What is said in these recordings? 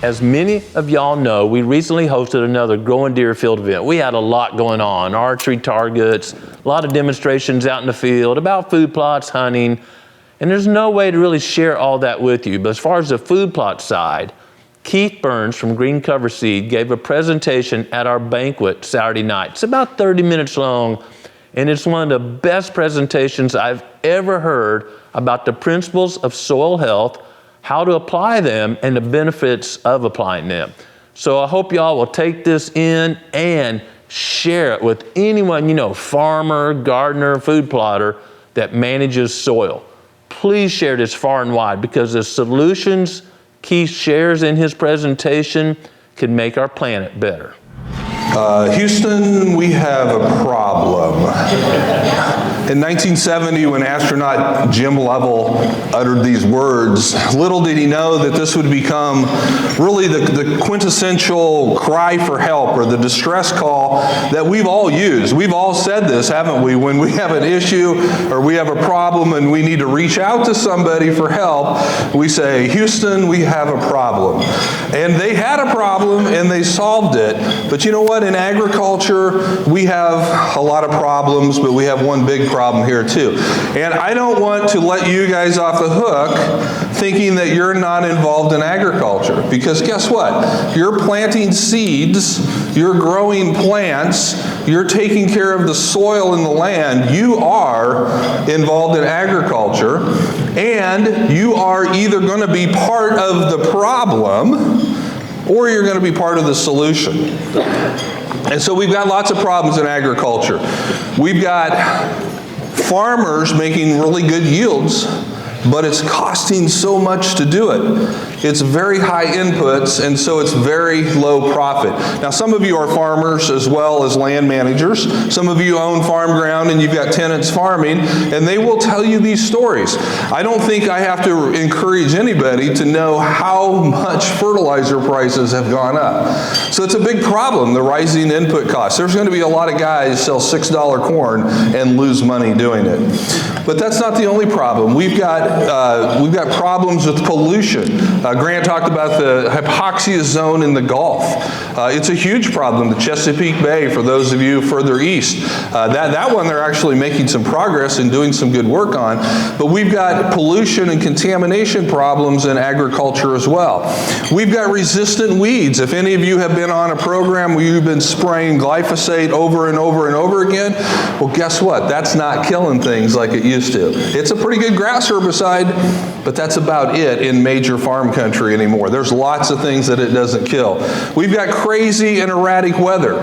As many of y'all know, we recently hosted another Growing Deer field event. We had a lot going on, archery targets, a lot of demonstrations out in the field about food plots, hunting, and there's no way to really share all that with you. But as far as the food plot side, Keith Burns from Green Cover Seed gave a presentation at our banquet Saturday night. It's about 30 minutes long, and it's one of the best presentations I've ever heard about the principles of soil health, how to apply them, and the benefits of applying them. So I hope y'all will take this in and share it with anyone you know, farmer, gardener, food plotter that manages soil. Please share this far and wide, because the solutions Keith shares in his presentation can make our planet better. Houston, we have a problem. In 1970, when astronaut Jim Lovell uttered these words, little did he know that this would become really the quintessential cry for help, or the distress call that we've all used. We've all said this, haven't we? When we have an issue or we have a problem and we need to reach out to somebody for help, we say, Houston, we have a problem. And they had a problem and they solved it. But you know what? In agriculture, we have a lot of problems, but we have one big problem here too. And I don't want to let you guys off the hook thinking that you're not involved in agriculture. Because guess what? You're planting seeds, you're growing plants, you're taking care of the soil and the land. You are involved in agriculture, and you are either going to be part of the problem or you're going to be part of the solution. And so we've got lots of problems in agriculture. We've got farmers making really good yields, but it's costing so much to do it. It's very high inputs, and so it's very low profit. Now, some of you are farmers as well as land managers. Some of you own farm ground and you've got tenants farming, and they will tell you these stories. I don't think I have to encourage anybody to know how much fertilizer prices have gone up. So it's a big problem, the rising input costs. There's going to be a lot of guys sell $6 corn and lose money doing it. But that's not the only problem. We've got problems with pollution. Grant talked about the hypoxia zone in the Gulf. It's a huge problem. The Chesapeake Bay, for those of you further east, that one they're actually making some progress and doing some good work on. But we've got pollution and contamination problems in agriculture as well. We've got resistant weeds. If any of you have been on a program where you've been spraying glyphosate over and over and over again, well, guess what? That's not killing things like it used to. It's a pretty good grass herbicide, but that's about it in major farm country anymore. There's lots of things that it doesn't kill. We've got crazy and erratic weather.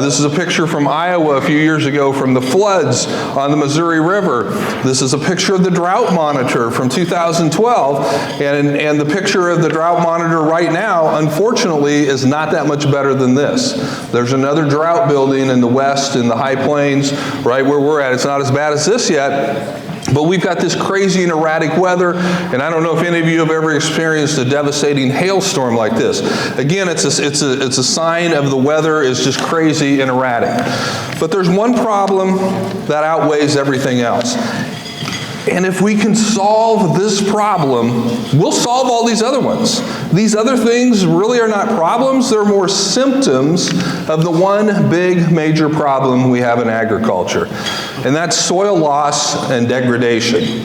This is a picture from Iowa a few years ago from the floods on the Missouri River. This is a picture of the drought monitor from 2012, and the picture of the drought monitor right now, unfortunately, is not that much better than this. There's another drought building in the west, in the high plains, right where we're at. It's not as bad as this yet. But we've got this crazy and erratic weather, and I don't know if any of you have ever experienced a devastating hailstorm like this. Again, it's a sign of the weather is just crazy and erratic. But there's one problem that outweighs everything else. And if we can solve this problem, we'll solve all these other ones. These other things really are not problems, they're more symptoms of the one big major problem we have in agriculture. And that's soil loss and degradation.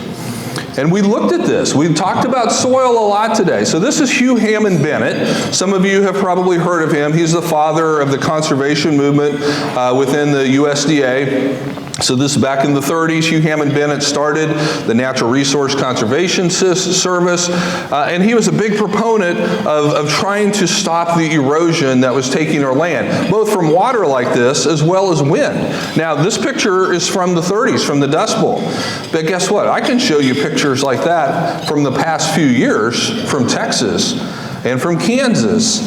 And we looked at this. We talked about soil a lot today. So this is Hugh Hammond Bennett. Some of you have probably heard of him. He's the father of the conservation movement within the USDA. So this is back in the 30s. Hugh Hammond Bennett started the Natural Resource Conservation Service, and he was a big proponent of trying to stop the erosion that was taking our land, both from water like this as well as wind. Now, this picture is from the 30s, from the Dust Bowl. But guess what? I can show you pictures like that from the past few years from Texas and from Kansas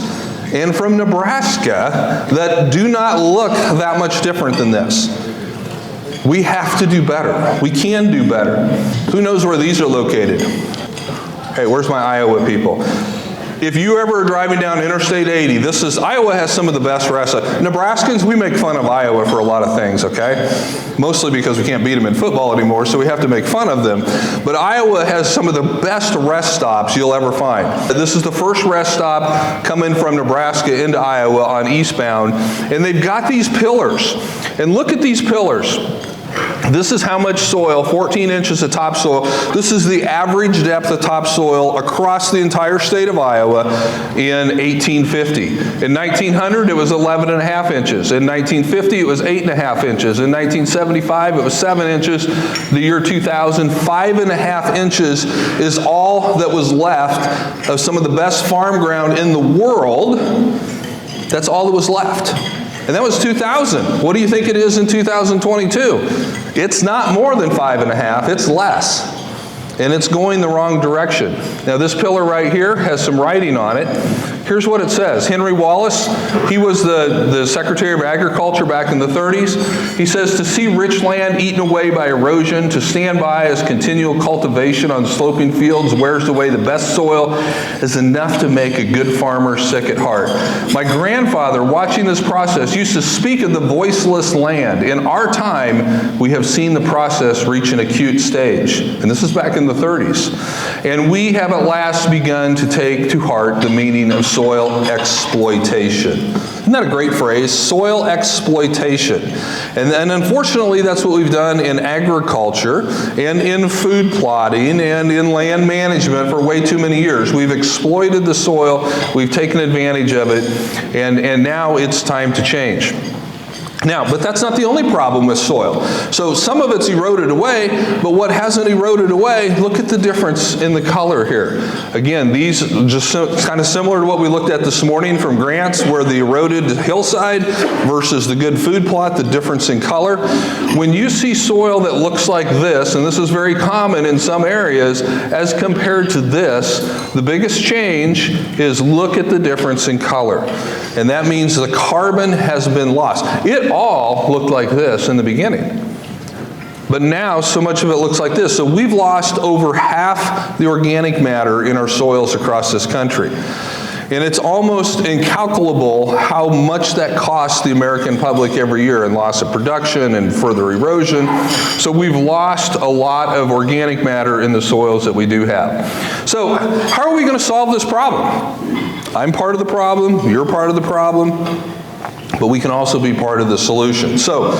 and from Nebraska that do not look that much different than this. We have to do better. We can do better. Who knows where these are located? Hey, where's my Iowa people? if you ever are driving down Interstate 80, Iowa has some of the best rest stops. Nebraskans, we make fun of Iowa for a lot of things, okay? Mostly because we can't beat them in football anymore, so we have to make fun of them. But Iowa has some of the best rest stops you'll ever find. This is the first rest stop coming from Nebraska into Iowa on eastbound, and they've got these pillars. And look at these pillars. This is how much soil, 14 inches of topsoil. This is the average depth of topsoil across the entire state of Iowa in 1850. In 1900, it was 11.5 inches. In 1950, it was 8.5 inches. In 1975, it was 7 inches. The year 2000, 5.5 inches is all that was left of some of the best farm ground in the world. That's all that was left. And that was 2000. What do you think it is in 2022? It's not more than 5.5, it's less. And it's going the wrong direction. Now this pillar right here has some writing on it. Here's what it says. Henry Wallace, he was the Secretary of Agriculture back in the 30s. He says, to see rich land eaten away by erosion, to stand by as continual cultivation on sloping fields wears away the best soil, is enough to make a good farmer sick at heart. My grandfather, watching this process, used to speak of the voiceless land. In our time, we have seen the process reach an acute stage. And this is back in the 30s. And we have at last begun to take to heart the meaning of soil exploitation. Isn't that a great phrase? Soil exploitation. And unfortunately, that's what we've done in agriculture and in food plotting and in land management for way too many years. We've exploited the soil, we've taken advantage of it, and now it's time to change. Now, but that's not the only problem with soil. So some of it's eroded away, but what hasn't eroded away, look at the difference in the color here. Again, these just kind of similar to what we looked at this morning from Grant's, where the eroded hillside versus the good food plot, the difference in color. When you see soil that looks like this, and this is very common in some areas, as compared to this, the biggest change is look at the difference in color. And that means the carbon has been lost. It all looked like this in the beginning. But now so much of it looks like this. So we've lost over half the organic matter in our soils across this country. And it's almost incalculable how much that costs the American public every year in loss of production and further erosion. So we've lost a lot of organic matter in the soils that we do have. So how are we going to solve this problem? I'm part of the problem, you're part of the problem, but we can also be part of the solution. So,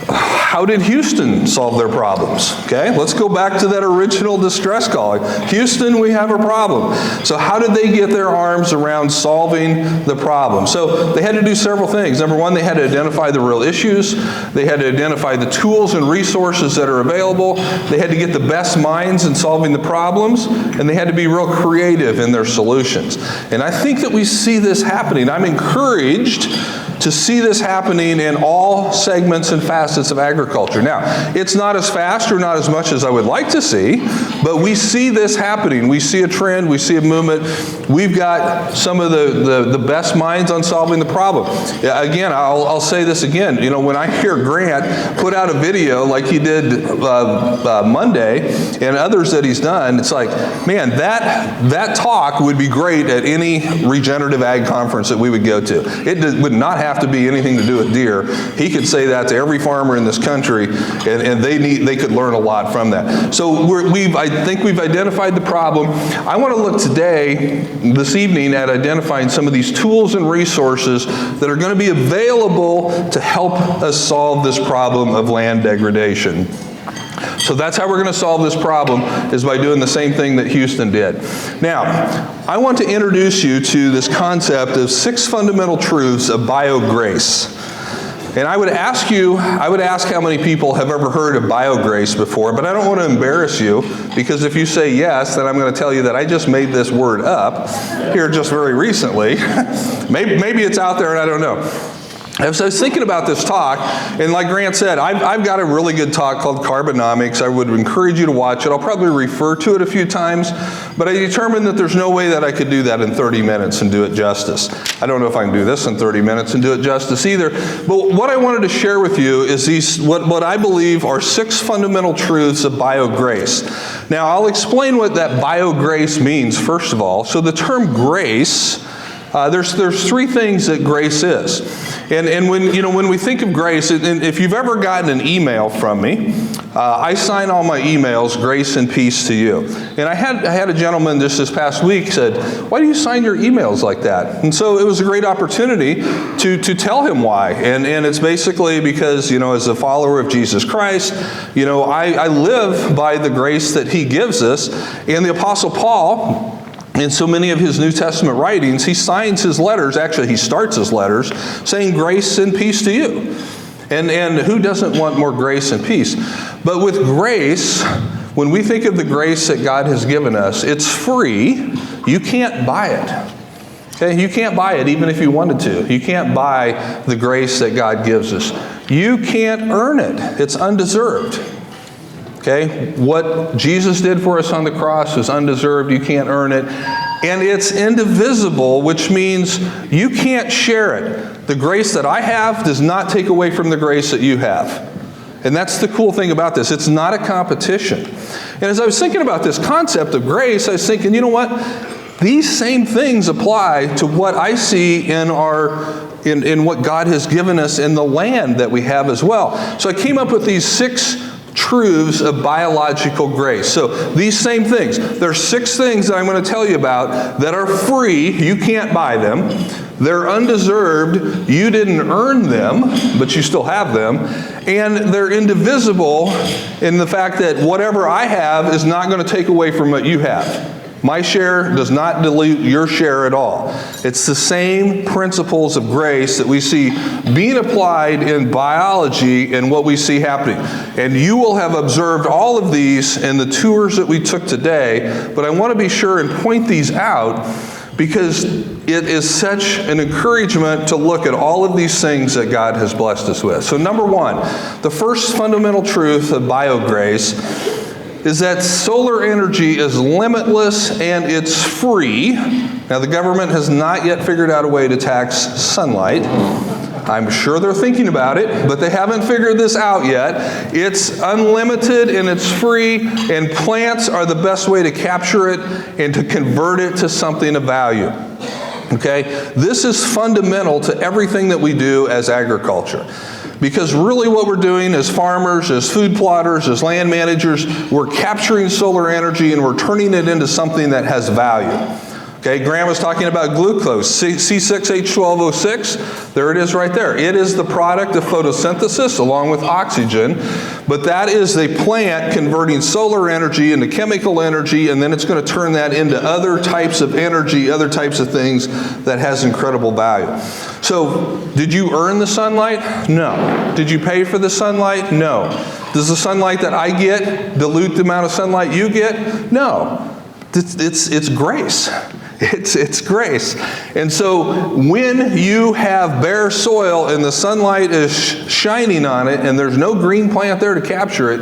how did Houston solve their problems? Okay, let's go back to that original distress call. Houston, we have a problem. So how did they get their arms around solving the problem? So they had to do several things. Number one, they had to identify the real issues. They had to identify the tools and resources that are available. They had to get the best minds in solving the problems, and they had to be real creative in their solutions. And I think that we see this happening. I'm encouraged to see this happening in all segments and facets of agriculture. Now, it's not as fast or not as much as I would like to see, but we see this happening. We see a trend, we see a movement. We've got some of the best minds on solving the problem. Again, I'll say this again. You know, when I hear Grant put out a video like he did Monday and others that he's done, it's like, man, that talk would be great at any regenerative ag conference that we would go to. It would not have to be anything to do with deer. He could say that to every farmer in this country, and they could learn a lot from that. So I think we've identified the problem. I want to look today, this evening, at identifying some of these tools and resources that are going to be available to help us solve this problem of land degradation. So that's how we're going to solve this problem, is by doing the same thing that Houston did. Now, I want to introduce you to this concept of 6 fundamental truths of biograce. And I would ask how many people have ever heard of biograce before, but I don't want to embarrass you, because if you say yes, then I'm going to tell you that I just made this word up here just very recently. Maybe it's out there and I don't know. As I was thinking about this talk, and like Grant said, I've got a really good talk called Carbonomics. I would encourage you to watch it. I'll probably refer to it a few times, but I determined that there's no way that I could do that in 30 minutes and do it justice. I don't know if I can do this in 30 minutes and do it justice either, but what I wanted to share with you is these, what I believe are 6 fundamental truths of biograce. Now, I'll explain what that biograce means, first of all. So the term grace, there's 3 things that grace is. And when we think of grace, and if you've ever gotten an email from me, I sign all my emails, grace and peace to you. And I had a gentleman just this past week said, why do you sign your emails like that? And so it was a great opportunity to tell him why. And it's basically because, as a follower of Jesus Christ, I live by the grace that he gives us. And the Apostle Paul, in so many of his New Testament writings, he signs his letters, actually he starts his letters, saying grace and peace to you. And who doesn't want more grace and peace? But with grace, when we think of the grace that God has given us, it's free. You can't buy it. Okay? You can't buy it even if you wanted to. You can't buy the grace that God gives us. You can't earn it. It's undeserved. Okay, what Jesus did for us on the cross is undeserved. You can't earn it. And it's indivisible, which means you can't share it. The grace that I have does not take away from the grace that you have. And that's the cool thing about this. It's not a competition. And as I was thinking about this concept of grace, I was thinking, you know what? These same things apply to what I see in what God has given us in the land that we have as well. So I came up with these 6 truths of biological grace. So these same things. There are 6 things that I'm going to tell you about that are free. You can't buy them. They're undeserved. You didn't earn them, but you still have them. And they're indivisible in the fact that whatever I have is not going to take away from what you have. My share does not dilute your share at all. It's the same principles of grace that we see being applied in biology and what we see happening. And you will have observed all of these in the tours that we took today, but I want to be sure and point these out because it is such an encouragement to look at all of these things that God has blessed us with. So number 1, the first fundamental truth of biograce is that solar energy is limitless and it's free. Now, the government has not yet figured out a way to tax sunlight. I'm sure they're thinking about it, but they haven't figured this out yet. It's unlimited and it's free, and plants are the best way to capture it and to convert it to something of value. Okay? This is fundamental to everything that we do as agriculture. Because really what we're doing as farmers, as food plotters, as land managers, we're capturing solar energy and we're turning it into something that has value. Okay, Graham was talking about glucose, C6H12O6. There it is right there. It is the product of photosynthesis along with oxygen, but that is a plant converting solar energy into chemical energy, and then it's going to turn that into other types of energy, other types of things that has incredible value. So, did you earn the sunlight? No. Did you pay for the sunlight? No. Does the sunlight that I get dilute the amount of sunlight you get? No. It's grace. It's grace. And so when you have bare soil and the sunlight is shining on it and there's no green plant there to capture it,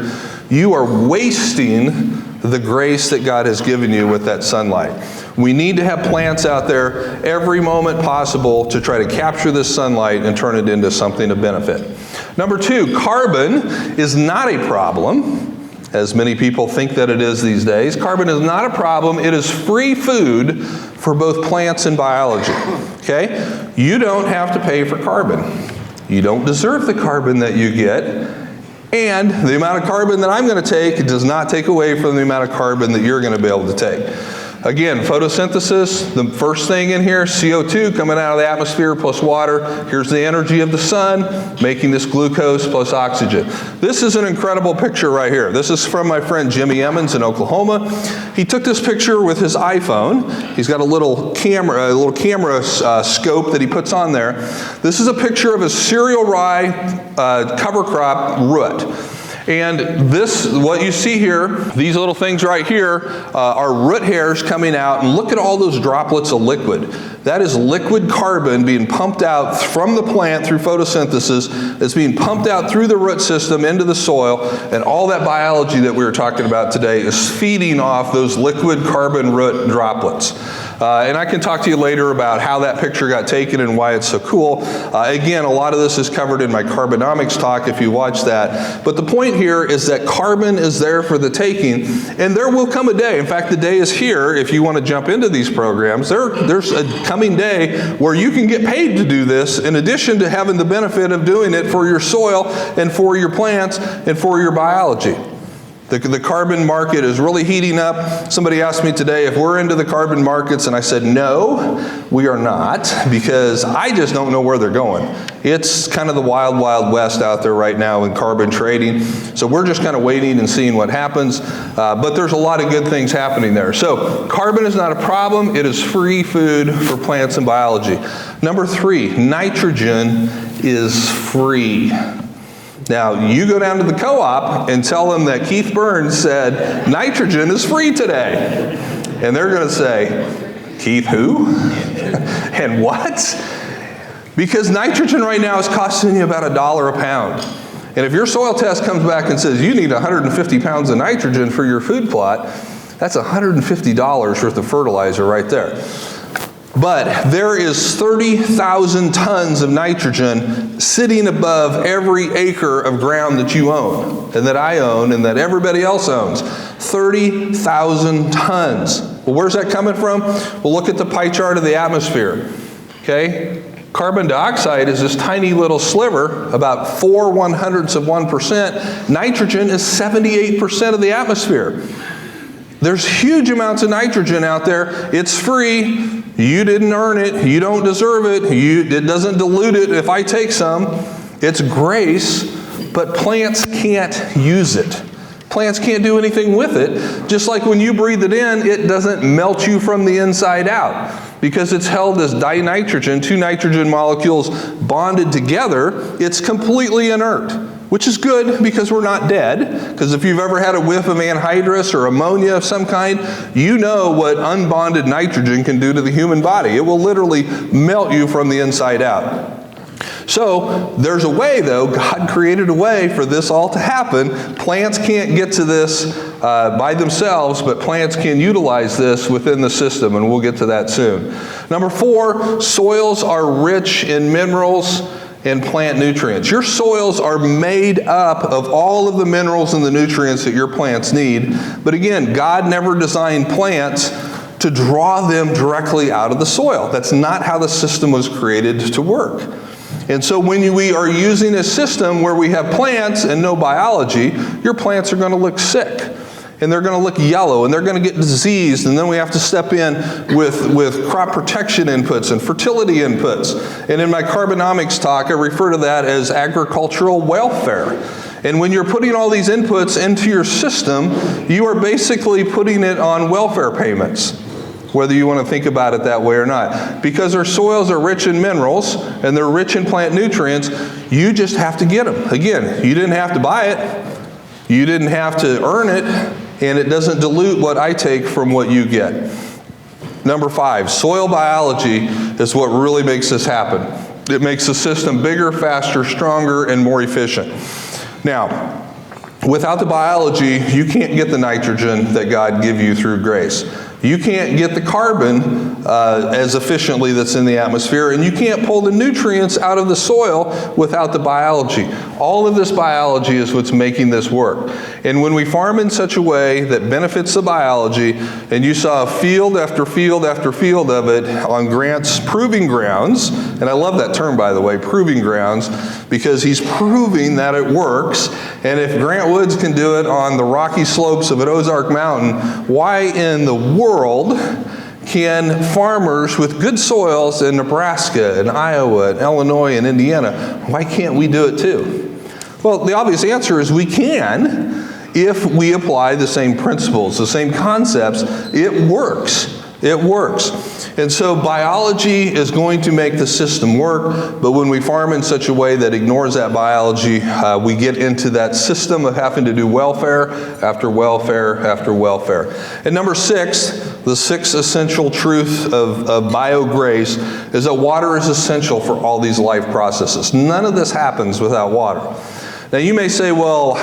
you are wasting the grace that God has given you with that sunlight. We need to have plants out there every moment possible to try to capture this sunlight and turn it into something of benefit. Number 2, carbon is not a problem, as many people think that it is these days. Carbon is not a problem. It is free food for both plants and biology. Okay? You don't have to pay for carbon. You don't deserve the carbon that you get. And the amount of carbon that I'm going to take does not take away from the amount of carbon that you're going to be able to take. Again, photosynthesis, the first thing in here, CO2 coming out of the atmosphere plus water. Here's the energy of the sun, making this glucose plus oxygen. This is an incredible picture right here. This is from my friend Jimmy Emmons in Oklahoma. He took this picture with his iPhone. He's got a little camera scope that he puts on there. This is a picture of a cereal rye cover crop root. And this, what you see here, these little things right here, are root hairs coming out, and look at all those droplets of liquid. That is liquid carbon being pumped out from the plant through photosynthesis. It's being pumped out through the root system into the soil, and all that biology that we were talking about today is feeding off those liquid carbon root droplets. And I can talk to you later about how that picture got taken and why it's so cool. Again, a lot of this is covered in my carbonomics talk if you watch that. But the point here is that carbon is there for the taking, and there will come a day. In fact, the day is here if you want to jump into these programs. There's a coming day where you can get paid to do this in addition to having the benefit of doing it for your soil and for your plants and for your biology. The carbon market is really heating up. Somebody asked me today if we're into the carbon markets, and I said, no, we are not, because I just don't know where they're going. It's kind of the wild, wild west out there right now in carbon trading. So we're just kind of waiting and seeing what happens. But there's a lot of good things happening there. So carbon is not a problem. It is free food for plants and biology. Number 3, nitrogen is free. Now, you go down to the co-op and tell them that Keith Burns said nitrogen is free today. And they're going to say, Keith who? And what? Because nitrogen right now is costing you about $1 a pound. And if your soil test comes back and says you need 150 pounds of nitrogen for your food plot, that's $150 worth of fertilizer right there. But there is 30,000 tons of nitrogen sitting above every acre of ground that you own, and that I own, and that everybody else owns. 30,000 tons. Well, where's that coming from? Well, look at the pie chart of the atmosphere. Okay? Carbon dioxide is this tiny little sliver, about 0.04%. Nitrogen is 78% of the atmosphere. There's huge amounts of nitrogen out there. It's free. You didn't earn it. You don't deserve it. It doesn't dilute it if I take some. It's grace, but plants can't use it. Plants can't do anything with it. Just like when you breathe it in, it doesn't melt you from the inside out, because it's held as dinitrogen, 2 nitrogen molecules bonded together. It's completely inert, which is good because we're not dead. Because if you've ever had a whiff of anhydrous or ammonia of some kind, you know what unbonded nitrogen can do to the human body. It will literally melt you from the inside out. So there's a way, though. God created a way for this all to happen. Plants can't get to this by themselves, but plants can utilize this within the system, and we'll get to that soon. Number 4, soils are rich in minerals and plant nutrients. Your soils are made up of all of the minerals and the nutrients that your plants need. But again, God never designed plants to draw them directly out of the soil. That's not how the system was created to work. And so when we are using a system where we have plants and no biology, your plants are going to look sick, and they're going to look yellow, and they're going to get diseased, and then we have to step in with crop protection inputs and fertility inputs. And in my carbonomics talk, I refer to that as agricultural welfare. And when you're putting all these inputs into your system, you are basically putting it on welfare payments, whether you want to think about it that way or not. Because our soils are rich in minerals and they're rich in plant nutrients, you just have to get them. Again, you didn't have to buy it, you didn't have to earn it, and it doesn't dilute what I take from what you get. Number 5, soil biology is what really makes this happen. It makes the system bigger, faster, stronger, and more efficient. Now, without the biology, you can't get the nitrogen that God gives you through grace. You can't get the carbon as efficiently that's in the atmosphere, and you can't pull the nutrients out of the soil without the biology. All of this biology is what's making this work. And when we farm in such a way that benefits the biology, and you saw field after field after field of it on Grant's proving grounds, and I love that term, by the way, proving grounds, because he's proving that it works. And if Grant Woods can do it on the rocky slopes of an Ozark mountain, why in the world can farmers with good soils in Nebraska and Iowa and Illinois and Indiana, why can't we do it too? Well, the obvious answer is we can if we apply the same principles, the same concepts. It works. It works. And so biology is going to make the system work, but when we farm in such a way that ignores that biology, we get into that system of having to do welfare after welfare after welfare. And number 6, the 6th essential truth of biograce is that water is essential for all these life processes. None of this happens without water. Now you may say, well,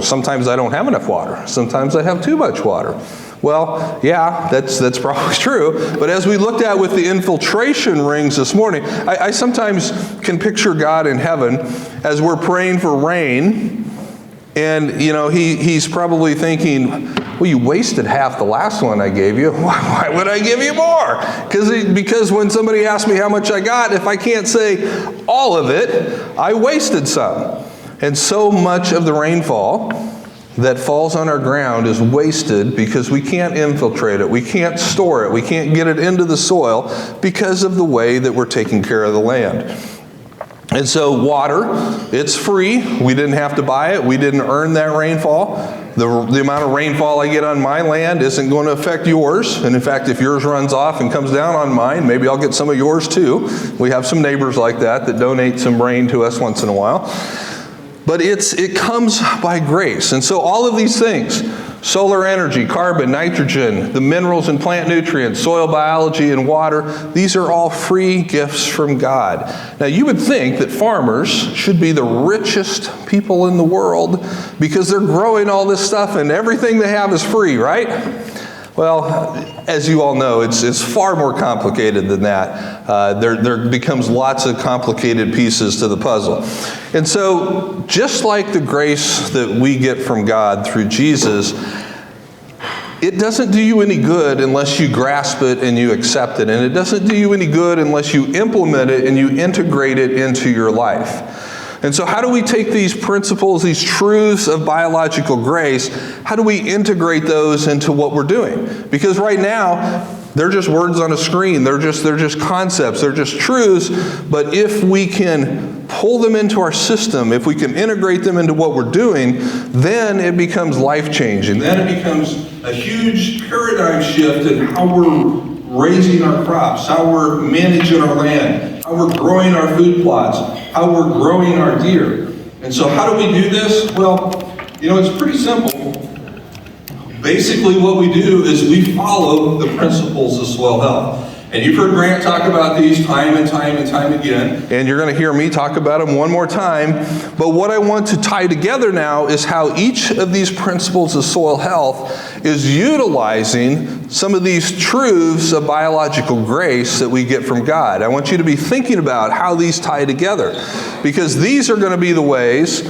sometimes I don't have enough water. Sometimes I have too much water. Well, yeah, that's probably true. But as we looked at with the infiltration rings this morning, I sometimes can picture God in heaven as we're praying for rain. And, he's probably thinking, well, you wasted half the last one I gave you. Why would I give you more? Because when somebody asks me how much I got, if I can't say all of it, I wasted some. And so much of the rainfall that falls on our ground is wasted because we can't infiltrate it, we can't store it, we can't get it into the soil because of the way that we're taking care of the land. And so water, it's free. We didn't have to buy it. We didn't earn that rainfall. The amount of rainfall I get on my land isn't going to affect yours. And in fact, if yours runs off and comes down on mine, maybe I'll get some of yours too. We have some neighbors like that donate some rain to us once in a while. But it comes by grace. And so all of these things, solar energy, carbon, nitrogen, the minerals and plant nutrients, soil biology, and water, these are all free gifts from God. Now you would think that farmers should be the richest people in the world because they're growing all this stuff and everything they have is free, right? Well, as you all know, it's far more complicated than that. There becomes lots of complicated pieces to the puzzle. And so, just like the grace that we get from God through Jesus, it doesn't do you any good unless you grasp it and you accept it. And it doesn't do you any good unless you implement it and you integrate it into your life. And so how do we take these principles, these truths of biological grace, how do we integrate those into what we're doing? Because right now, they're just words on a screen. They're just concepts. They're just truths. But if we can pull them into our system, if we can integrate them into what we're doing, then it becomes life-changing. Then it becomes a huge paradigm shift in how we're raising our crops, how we're managing our land, how we're growing our food plots, how we're growing our deer. And so how do we do this? Well, it's pretty simple. Basically what we do is we follow the principles of soil health. And you've heard Grant talk about these time and time and time again. And you're going to hear me talk about them one more time. But what I want to tie together now is how each of these principles of soil health is utilizing some of these truths of biological grace that we get from God. I want you to be thinking about how these tie together. Because these are going to be the ways,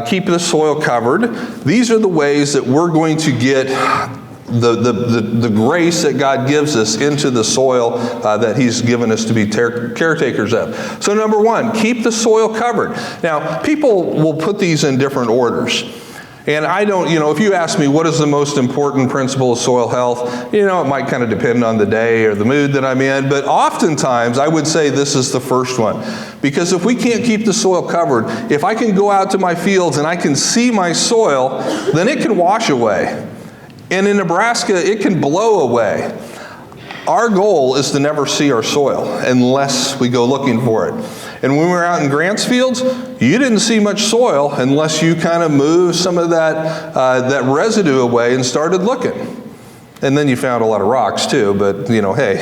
keep the soil covered. These are the ways that we're going to get the grace that God gives us into the soil that He's given us to be caretakers of. So number 1, keep the soil covered. Now, people will put these in different orders. And I don't, if you ask me what is the most important principle of soil health, it might kind of depend on the day or the mood that I'm in. But oftentimes, I would say this is the first one. Because if we can't keep the soil covered, if I can go out to my fields and I can see my soil, then it can wash away. And in Nebraska, it can blow away. Our goal is to never see our soil unless we go looking for it. And when we were out in Grant's fields, you didn't see much soil unless you kind of moved some of that residue away and started looking. And then you found a lot of rocks too, but hey,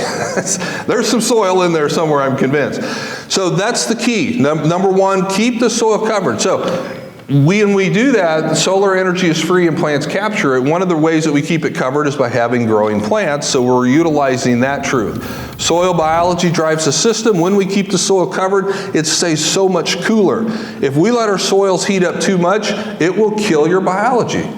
there's some soil in there somewhere, I'm convinced. So that's the key. Number 1, keep the soil covered. So when we do that, solar energy is free and plants capture it. One of the ways that we keep it covered is by having growing plants, so we're utilizing that truth. Soil biology drives the system. When we keep the soil covered, it stays so much cooler. If we let our soils heat up too much, it will kill your biology.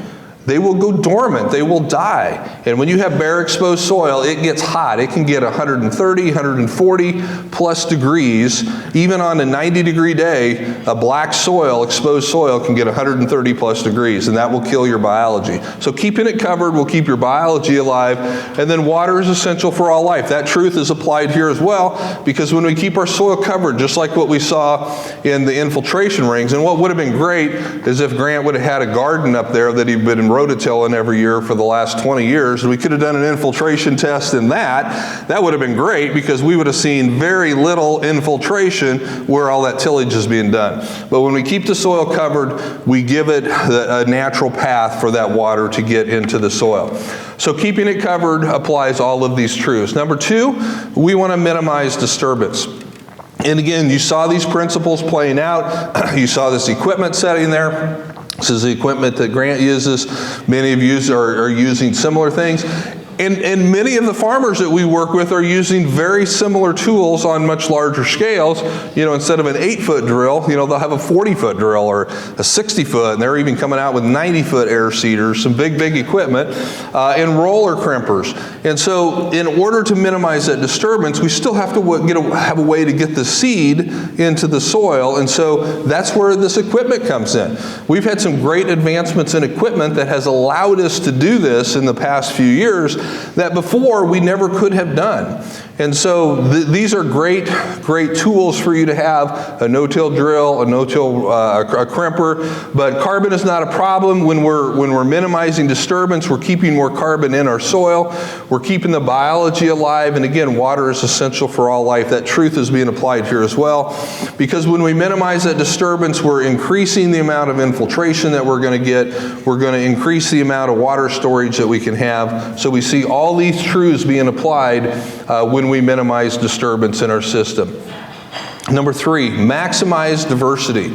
They will go dormant. They will die. And when you have bare exposed soil, it gets hot. It can get 130, 140 plus degrees. Even on a 90-degree day, a black soil, exposed soil, can get 130 plus degrees, and that will kill your biology. So keeping it covered will keep your biology alive. And then water is essential for all life. That truth is applied here as well, because when we keep our soil covered, just like what we saw in the infiltration rings, and what would have been great is if Grant would have had a garden up there that he'd been rototilling every year for the last 20 years. We could have done an infiltration test in that. That would have been great because we would have seen very little infiltration where all that tillage is being done. But when we keep the soil covered, we give it a natural path for that water to get into the soil. So keeping it covered applies all of these truths. Number two, we want to minimize disturbance. And again, you saw these principles playing out. You saw this equipment setting there. This is the equipment that Grant uses. Many of you are using similar things. And many of the farmers that we work with are using very similar tools on much larger scales. You know, instead of an 8-foot drill, you know, they'll have a 40-foot drill or a 60-foot, and they're even coming out with 90-foot air seeders, some big equipment, and roller crimpers. And so in order to minimize that disturbance, we still have to have a way to get the seed into the soil, and so that's where this equipment comes in. We've had some great advancements in equipment that has allowed us to do this in the past few years that before we never could have done. And so these are great tools for you to have: a no-till drill, a no-till a crimper. But carbon is not a problem when we're minimizing disturbance. We're keeping more carbon in our soil. We're keeping the biology alive. And again, water is essential for all life. That truth is being applied here as well, because when we minimize that disturbance, we're increasing the amount of infiltration that we're going to get. We're going to increase the amount of water storage that we can have. So we see all these truths being applied when we minimize disturbance in our system. Number three, maximize diversity.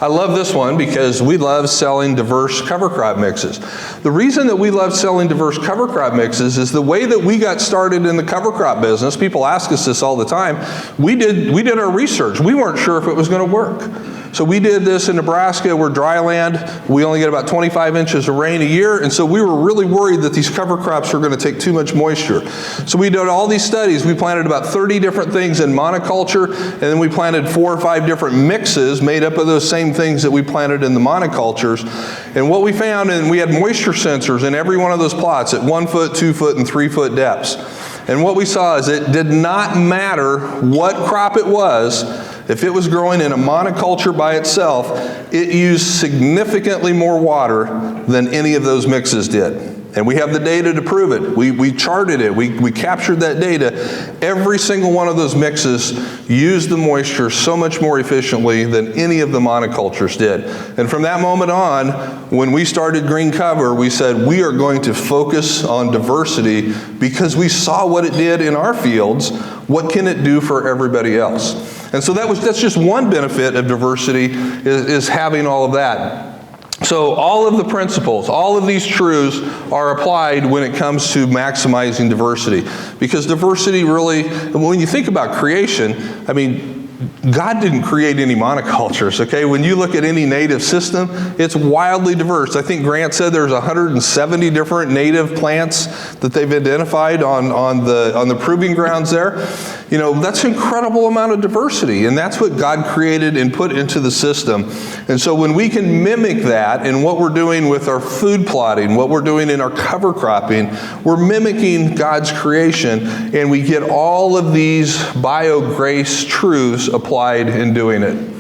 I love this one because we love selling diverse cover crop mixes. The reason that we love selling diverse cover crop mixes is the way that we got started in the cover crop business. People ask us this all the time. We did our research. We weren't sure if it was going to work. So we did this in Nebraska. We're dry land. We only get about 25 inches of rain a year, and so we were really worried that these cover crops were going to take too much moisture. So we did all these studies. We planted about 30 different things in monoculture, and then we planted 4 or 5 different mixes made up of those same things that we planted in the monocultures. And what we found, and we had moisture sensors in every one of those plots at 1 foot, 2 foot, and 3 foot depths. And what we saw is it did not matter what crop it was. If it was growing in a monoculture by itself, it used significantly more water than any of those mixes did. And we have the data to prove it. We charted it. We captured that data. Every single one of those mixes used the moisture so much more efficiently than any of the monocultures did. And from that moment on, when we started Green Cover, we said we are going to focus on diversity because we saw what it did in our fields. What can it do for everybody else? And so that's just one benefit of diversity is having all of that. So all of the principles, all of these truths are applied when it comes to maximizing diversity. Because diversity really, when you think about creation, I mean, God didn't create any monocultures, okay? When you look at any native system, it's wildly diverse. I think Grant said there's 170 different native plants that they've identified on the proving grounds there. You know, that's an incredible amount of diversity, and that's what God created and put into the system. And so when we can mimic that in what we're doing with our food plotting, what we're doing in our cover cropping, we're mimicking God's creation, and we get all of these bio-grace truths applied in doing it.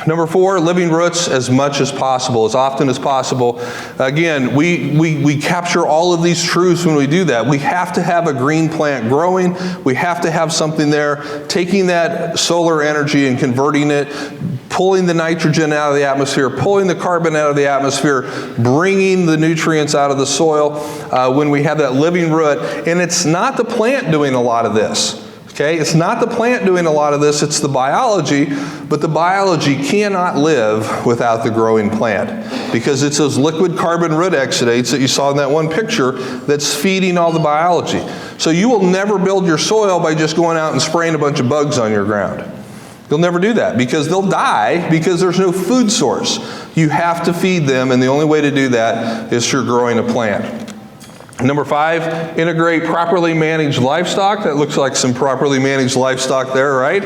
Number 4, living roots as much as possible, as often as possible. Again, we capture all of these truths when we do that. We have to have a green plant growing. We have to have something there, taking that solar energy and converting it, pulling the nitrogen out of the atmosphere, pulling the carbon out of the atmosphere, bringing the nutrients out of the soil when we have that living root. And it's not the plant doing a lot of this. Okay, it's not the plant doing a lot of this, it's the biology, but the biology cannot live without the growing plant because it's those liquid carbon root exudates that you saw in that one picture that's feeding all the biology. So you will never build your soil by just going out and spraying a bunch of bugs on your ground. You'll never do that because they'll die because there's no food source. You have to feed them, and the only way to do that is through growing a plant. Number 5, integrate properly managed livestock. That looks like some properly managed livestock there, right?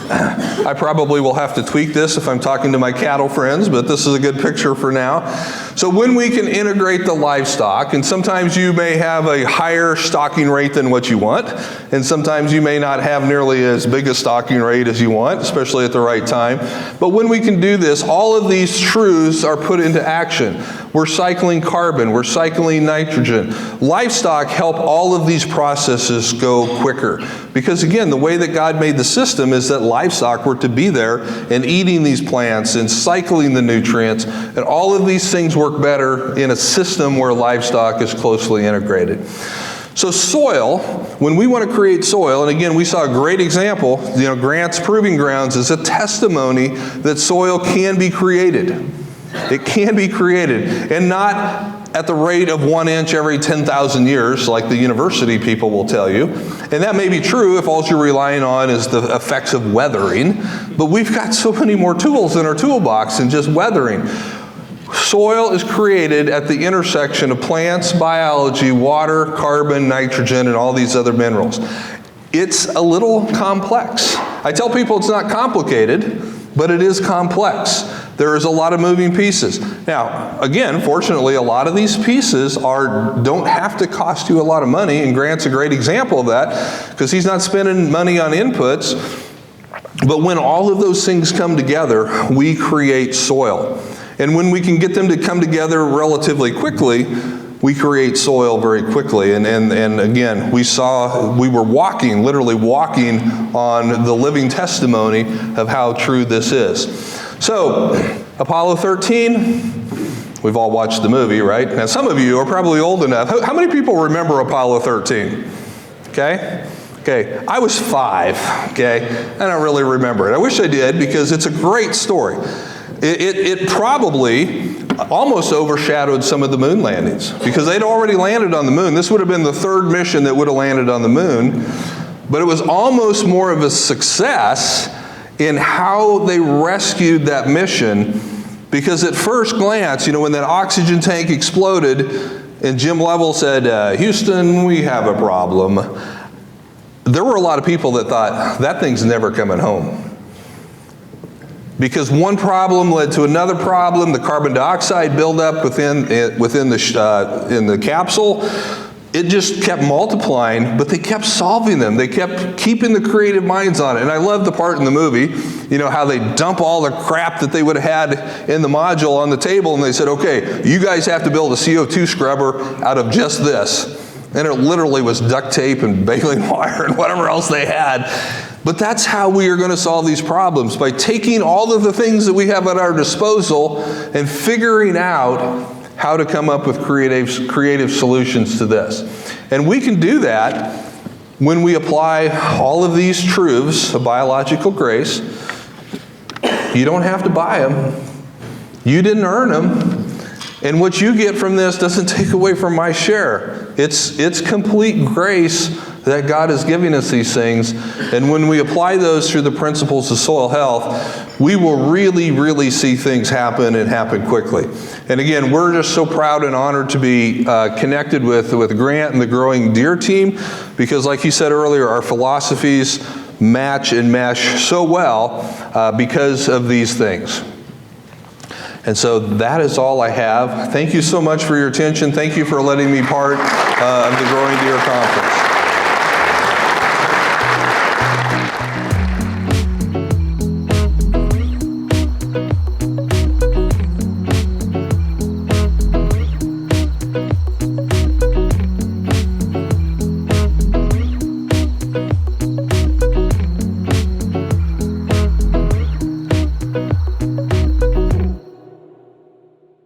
I probably will have to tweak this if I'm talking to my cattle friends, but this is a good picture for now. So when we can integrate the livestock, and sometimes you may have a higher stocking rate than what you want, and sometimes you may not have nearly as big a stocking rate as you want, especially at the right time. But when we can do this, all of these truths are put into action. We're cycling carbon, we're cycling nitrogen. Livestock help all of these processes go quicker. Because again, the way that God made the system is that livestock were to be there and eating these plants and cycling the nutrients, and all of these things work better in a system where livestock is closely integrated. So soil, when we want to create soil, and again, we saw a great example, Grant's Proving Grounds is a testimony that soil can be created. It can be created, and not at the rate of 1 inch every 10,000 years, like the university people will tell you. And that may be true if all you're relying on is the effects of weathering, but we've got so many more tools in our toolbox than just weathering. Soil is created at the intersection of plants, biology, water, carbon, nitrogen, and all these other minerals. It's a little complex. I tell people it's not complicated, but it is complex. There is a lot of moving pieces. Now, again, fortunately, a lot of these pieces don't have to cost you a lot of money, and Grant's a great example of that, because he's not spending money on inputs. But when all of those things come together, we create soil. And when we can get them to come together relatively quickly, we create soil very quickly. And again, we were literally walking on the living testimony of how true this is. So, Apollo 13, we've all watched the movie, right? Now, some of you are probably old enough. How many people remember Apollo 13? Okay? Okay, I was 5, okay? I don't really remember it. I wish I did, because it's a great story. It probably almost overshadowed some of the moon landings, because they'd already landed on the moon. This would have been the 3rd mission that would have landed on the moon, but it was almost more of a success in how they rescued that mission, because at first glance, when that oxygen tank exploded and Jim Lovell said, Houston, we have a problem, there were a lot of people that thought, that thing's never coming home. Because one problem led to another problem. The carbon dioxide buildup in the capsule, it just kept multiplying, but they kept solving them. They kept keeping the creative minds on it. And I love the part in the movie, how they dump all the crap that they would have had in the module on the table, and they said, okay, you guys have to build a CO2 scrubber out of just this. And it literally was duct tape and baling wire and whatever else they had. But that's how we are going to solve these problems, by taking all of the things that we have at our disposal and figuring out how to come up with creative solutions to this. And we can do that when we apply all of these truths of biological grace. You don't have to buy them. You didn't earn them. And what you get from this doesn't take away from my share. It's complete grace that God is giving us these things. And when we apply those through the principles of soil health, we will really, really see things happen, and happen quickly. And again, we're just so proud and honored to be connected with Grant and the Growing Deer team, because like you said earlier, our philosophies match and mesh so well because of these things. And so that is all I have. Thank you so much for your attention. Thank you for letting me part of the Growing Deer Conference.